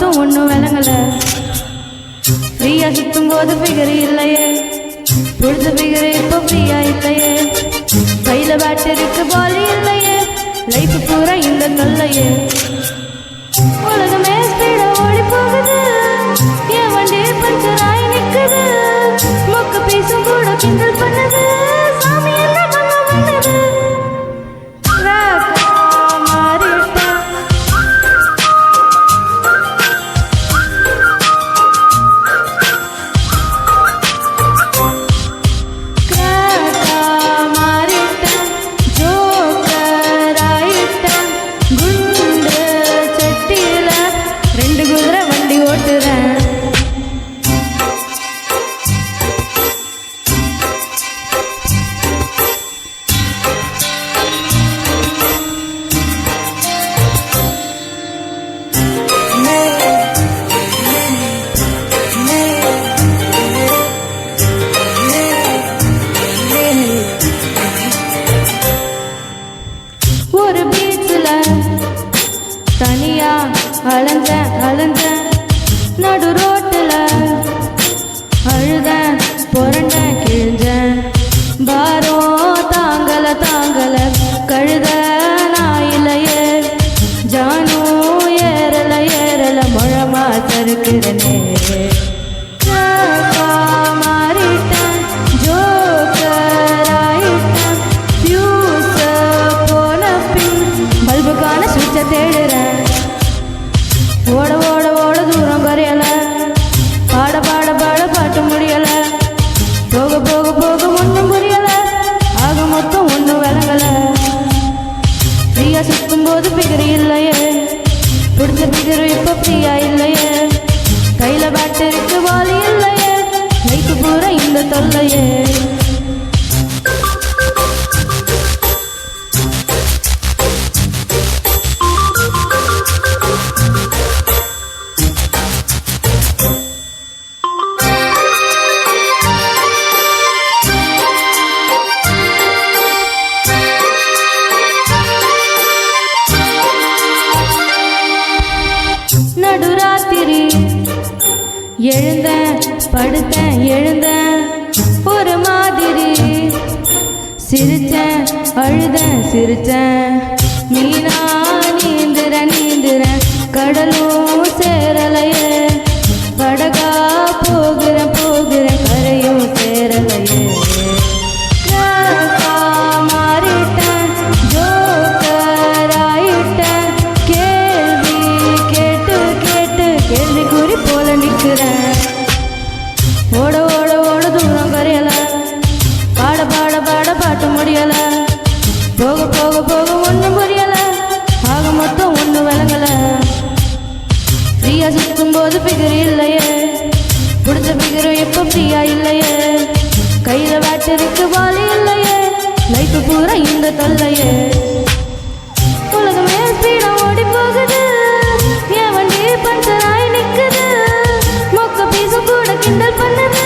மொத்தம் ஒன்றும் விளங்கல. ஃப்ரீயா சுத்தும் போது ஃபிகர் இல்லையே, பிடிச்ச ஃபிகர் இப்போ ஃப்ரீயா இல்லையே. கையில பேட்டரிக்கு பாலி இல்லையே, லைஃப் பூரா இந்த தொல்லையே. உலகமே ஸ்பீடா ஓடி போகுது, என் வண்டி பஞ்சர் ஆகி நிக்குது. மொக்க பீசும் கூட கிண்டல் பண்ணுது, சாமி என்ன பண்ண பண்ணுது. ஒரு பீச்சில் தனியா அலைஞ்சேன் அலைஞ்சேன், நடு ரோட்டில் அழுதேன் புரண்டேன் கிழிஞ்சேன். பாரோ தாங்கல தாங்கல கழுத நாயிலையே, ஜானு ஏறல ஏறல முழமா தருக்கிறனே. மாறிட்டேன் ஜோக்கர் ஆயிட்டேன், ஃபியூஸ போன பின் பல்புக்கான சுவிட்சை தேடுறேன். ஓட ஓட ஓட தூரம் குறையல, பாட பாட பாட பாட்டு முடியல. போக போக போக ஒன்றும் புரியல, ஆக மொத்தம் ஒன்றும் விளங்கல. ஃப்ரீயா சுத்தும் போது ஃபிகர் இல்லையே, பிடிச்ச ஃபிகர் இப்போ ஃப்ரீயா இல்லையே. கையில பேட்டரிக்கு வாலி இல்லையே, லைஃப் பூரா இந்த தொல்லையே. நடுராத்திரி எழுந்தேன் படுத்தேன் எழுந்தேன், ஒரு மாதிரி சிரிச்சேன் அழுதேன் சிரிச்சேன். மீனா நீந்துறேன் நீந்துறேன், கடலும் சேரலையே. படகா போகிறேன் போகிறேன், கரையும் சேரலையே. மாறிட்டேன் ஜோக்கர் ஆயிட்டேன், கேள்வி கேட்டு கேட்டு கேள்வி கூறி போல நிற்கிறேன். ஓட ஓட ஓட தூரம் கரையல, பாட பாட பாட பாட்டு முடியல. போக போக போக ஒன்றும் புரியல, ஆக மொத்தம் ஒன்றும் விளங்கல. ஃப்ரீயா சுத்தும் போது ஃபிகர் இல்லையே, பிடிச்ச ஃபிகரும் இப்போ ஃப்ரீயா இல்லையே. கையில பேட்டரிக்கு வாலி இல்லையே, லைஃப் பூரா இந்த தொல்லையே. உலகமே ஸ்பீடா ஓடி போகுது, என் வண்டி பஞ்சர் ஆகி நிக்குது. மொக்க பீசும் கூட கிண்டல் பண்ணுது,